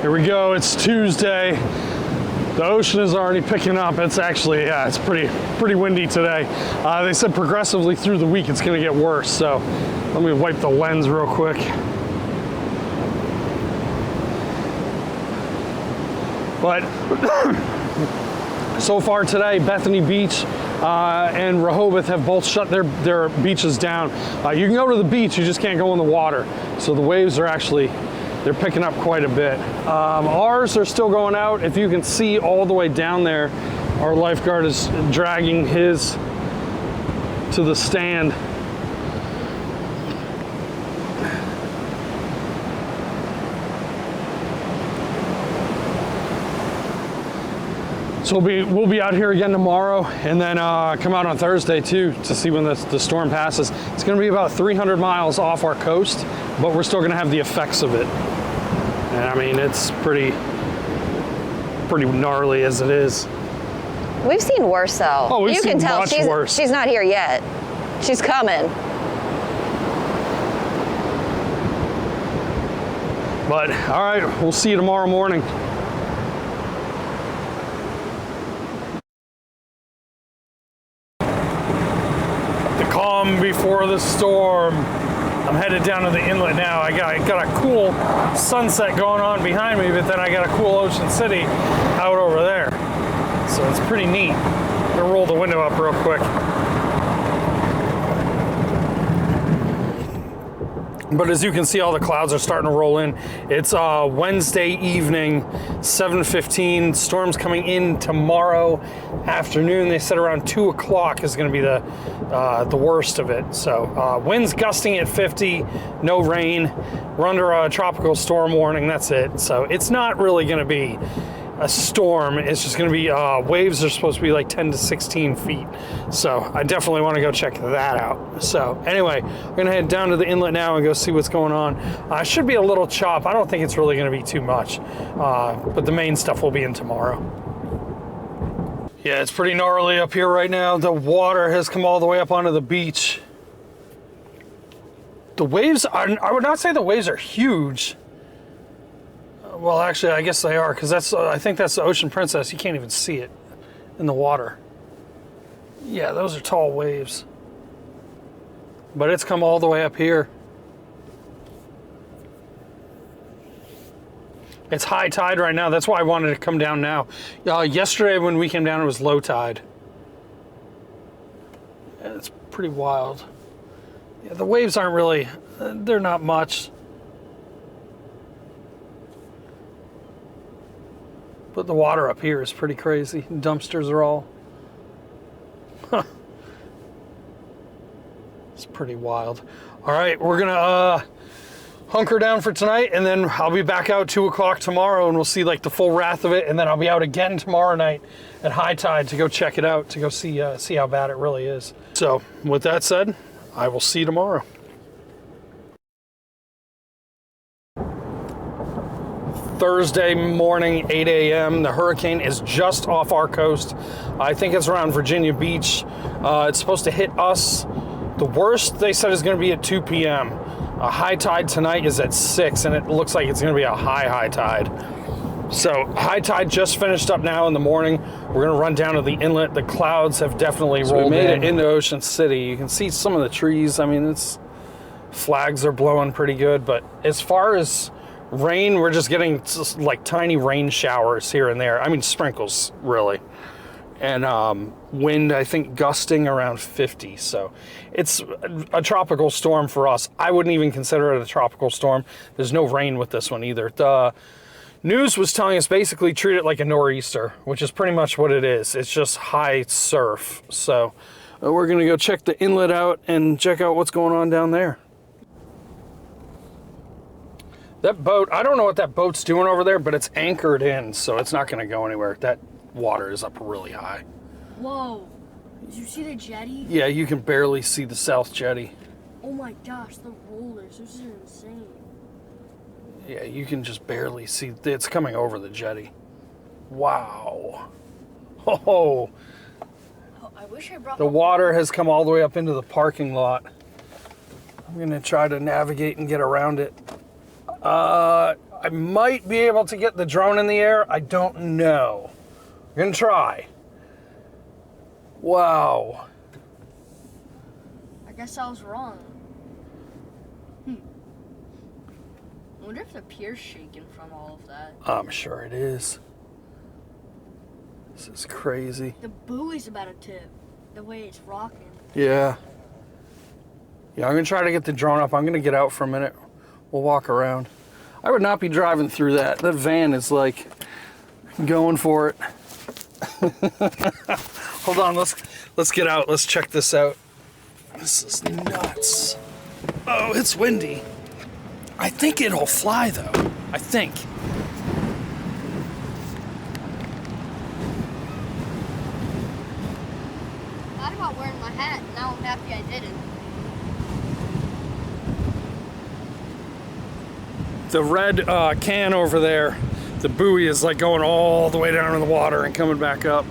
Here we go, it's Tuesday. The ocean is already picking up. It's actually, yeah, it's pretty windy today. They said progressively through the week it's gonna get worse, so let me wipe the lens real quick. But so far today, Bethany Beach and Rehoboth have both shut their beaches down. You can go to the beach, you just can't go in the water. So the waves are actually, they're picking up quite a bit. Ours are still going out. If you can see all the way down there, our lifeguard is dragging his to the stand. So we'll be out here again tomorrow, and then come out on Thursday too to see when the storm passes. It's going to be about 300 miles off our coast, but we're still going to have the effects of it. And I mean, it's pretty gnarly as it is. We've seen worse though. Oh, we've seen You can tell much worse. She's not here yet. She's coming. But all right, we'll see you tomorrow morning. Calm before the storm. I'm headed down to the inlet now. I got a cool sunset going on behind me, but then I got a cool Ocean City out over there. So it's pretty neat. I'm gonna roll the window up real quick. But as you can see, all the clouds are starting to roll in. It's Wednesday evening, 7:15. Storm's coming in tomorrow afternoon. They said around 2 o'clock is going to be the worst of it. So winds gusting at 50, no rain. We're under a tropical storm warning. That's it. So it's not really going to be a storm. It's just going to be waves are supposed to be like 10 to 16 feet. So I definitely want to go check that out. So anyway, we're going to head down to the inlet now and go see what's going on. Should be a little chop. I don't think it's really going to be too much, but the main stuff will be in tomorrow. Yeah, it's pretty gnarly up here right now. The water has come all the way up onto the beach. The waves are, I would not say the waves are huge. Well, actually, I guess they are, because I think that's the Ocean Princess. You can't even see it in the water. Yeah, those are tall waves. But it's come all the way up here. It's high tide right now. That's why I wanted to come down now. Yesterday when we came down, it was low tide. Yeah, it's pretty wild. Yeah, the waves aren't really, they're not much. But the water up here is pretty crazy. Dumpsters are all... It's pretty wild. All right, we're gonna hunker down for tonight, and then I'll be back out 2 o'clock tomorrow, and we'll see like the full wrath of it, and then I'll be out again tomorrow night at high tide to go check it out, to go see how bad it really is. So with that said, I will see you tomorrow. Thursday morning, 8 a.m. The hurricane is just off our coast. I think it's around Virginia Beach. It's supposed to hit us. The worst, they said, is going to be at 2 p.m. A high tide tonight is at 6, and it looks like it's going to be a high tide. So high tide just finished up now in the morning. We're going to run down to the inlet. The clouds have definitely rolled in. We made it into Ocean City. You can see some of the trees. I mean, flags are blowing pretty good, but as far as rain, we're just getting like tiny rain showers here and there. I mean, sprinkles, really. And wind, I think, gusting around 50. So it's a tropical storm for us. I wouldn't even consider it a tropical storm. There's no rain with this one either. The news was telling us basically treat it like a nor'easter, which is pretty much what it is. It's just high surf. So we're going to go check the inlet out and check out what's going on down there. That boat, I don't know what that boat's doing over there, but it's anchored in, so it's not going to go anywhere. That water is up really high. Whoa. Did you see the jetty? Yeah, you can barely see the south jetty. Oh my gosh, the rollers. This is insane. Yeah, you can just barely see. It's coming over the jetty. Wow. Oh. I wish I brought the water has come all the way up into the parking lot. I'm going to try to navigate and get around it. I might be able to get the drone in the air. I don't know. We're gonna try. Wow. I guess I was wrong. I wonder if the pier's shaking from all of that. I'm sure it is. This is crazy. The buoy's about to tip. The way it's rocking. Yeah. Yeah, I'm gonna try to get the drone up. I'm gonna get out for a minute. We'll walk around. I would not be driving through that. That van is like going for it. Hold on, let's get out. Let's check this out. This is nuts. Oh, it's windy. I think it'll fly though. I think. I thought about wearing my hat. Now I'm happy I didn't. The red can over there, the buoy is like going all the way down in the water and coming back up.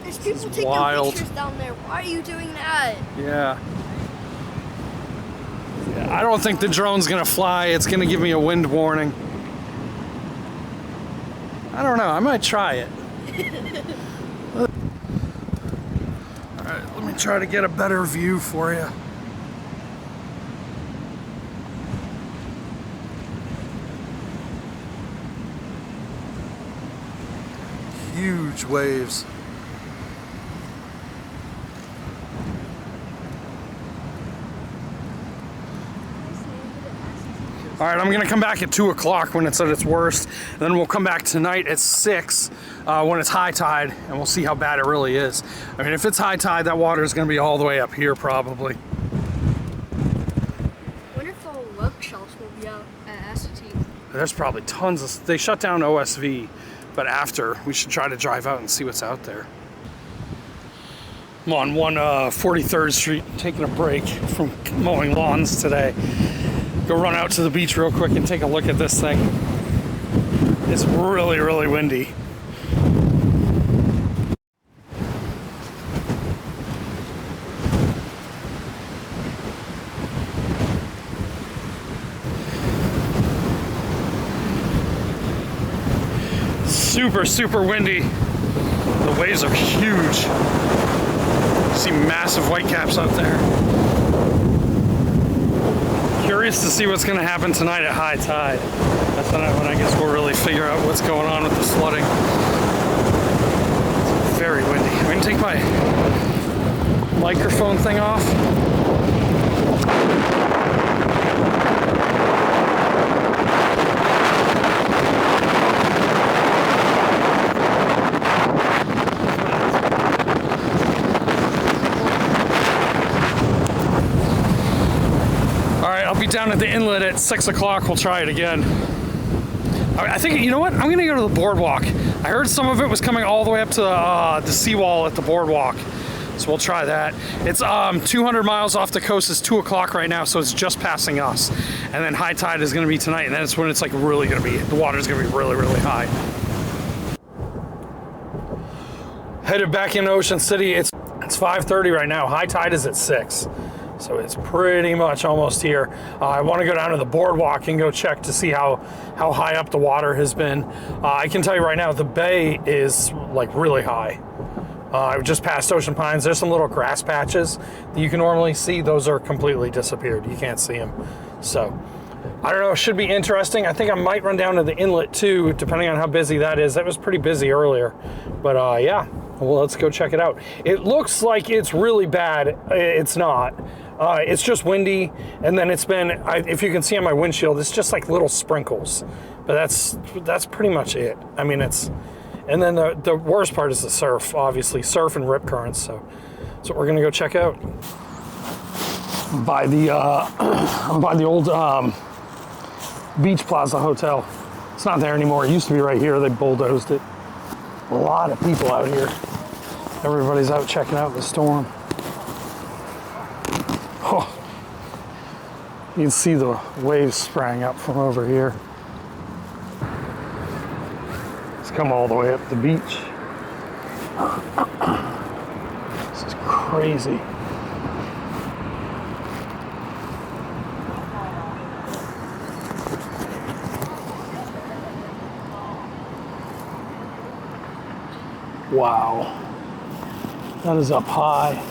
There's people taking wild. pictures down there. Why are you doing that? Yeah. I don't think the drone's gonna fly. It's gonna give me a wind warning. I don't know. I might try it. All right, let me try to get a better view for you. Huge waves. All right, I'm gonna come back at 2 o'clock when it's at its worst. And then we'll come back tonight at 6 when it's high tide, and we'll see how bad it really is. I mean, if it's high tide, that water is gonna be all the way up here probably. I wonder if all web shells will be out at Assateague. There's probably tons of, they shut down OSV, but after, we should try to drive out and see what's out there. I'm on 43rd Street, taking a break from mowing lawns today. Go run out to the beach real quick and take a look at this thing. It's really, really windy. Super, super windy. The waves are huge. You see massive whitecaps out there. Curious to see what's going to happen tonight at high tide. That's when I guess we'll really figure out what's going on with the flooding. It's very windy. I'm going to take my microphone thing off. I'll be down at the inlet at 6 o'clock. We'll try it again. I think, you know what? I'm gonna go to the boardwalk. I heard some of it was coming all the way up to the seawall at the boardwalk. So we'll try that. It's 200 miles off the coast. It's 2 o'clock right now, so it's just passing us. And then high tide is gonna be tonight, and then it's when it's like really gonna be, the water's gonna be really, really high. Headed back into Ocean City. It's 5:30 right now. High tide is at 6. So it's pretty much almost here. I want to go down to the boardwalk and go check to see how high up the water has been. I can tell you right now, the bay is like really high. I just passed Ocean Pines. There's some little grass patches that you can normally see. Those are completely disappeared. You can't see them. So I don't know. It should be interesting. I think I might run down to the inlet too, depending on how busy that is. That was pretty busy earlier. But yeah, well, let's go check it out. It looks like it's really bad. It's not. It's just windy, and then it's been, if you can see on my windshield, it's just like little sprinkles. But that's pretty much it. I mean, and then the worst part is the surf, obviously. Surf and rip currents, so that's what we're gonna go check out. By the old Beach Plaza Hotel. It's not there anymore. It used to be right here. They bulldozed it. A lot of people out here. Everybody's out checking out the storm. Oh, you can see the waves sprang up from over here. It's come all the way up the beach. This is crazy. Wow. That is up high.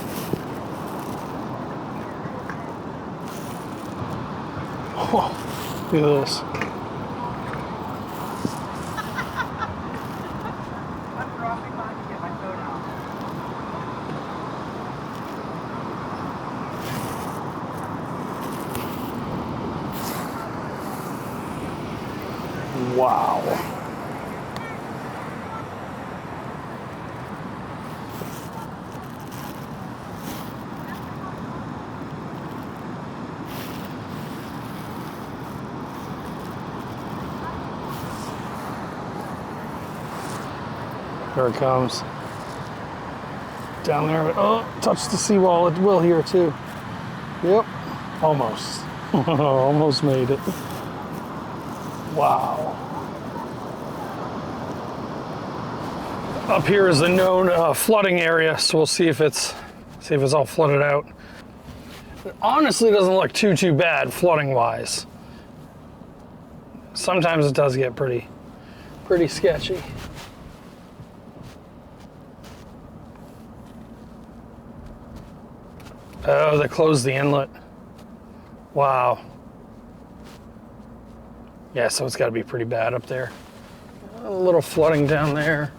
Oh, look at this. Wow. There it comes. Down there. Oh, touch the seawall. It will here too. Yep. Almost. Almost made it. Wow. Up here is the known flooding area, so we'll see if it's all flooded out. It honestly doesn't look too bad flooding wise. Sometimes it does get pretty sketchy. Oh, they closed the inlet. Wow. Yeah, so it's got to be pretty bad up there. A little flooding down there.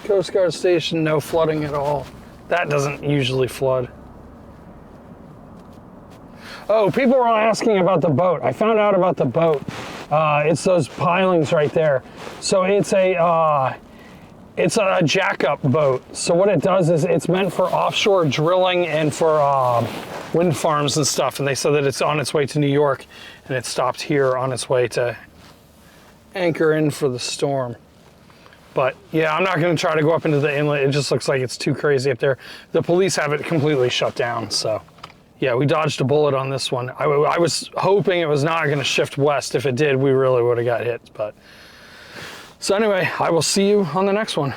Coast Guard station, no flooding at all. That doesn't usually flood. Oh, people were asking about the boat. I found out about the boat. It's those pilings right there. So it's a jack-up boat. So what it does is it's meant for offshore drilling and for wind farms and stuff. And they said that it's on its way to New York, and it stopped here on its way to anchor in for the storm. But yeah, I'm not going to try to go up into the inlet. It just looks like it's too crazy up there. The police have it completely shut down. So yeah, we dodged a bullet on this one. I was hoping it was not going to shift west. If it did, we really would have got hit. But so anyway, I will see you on the next one.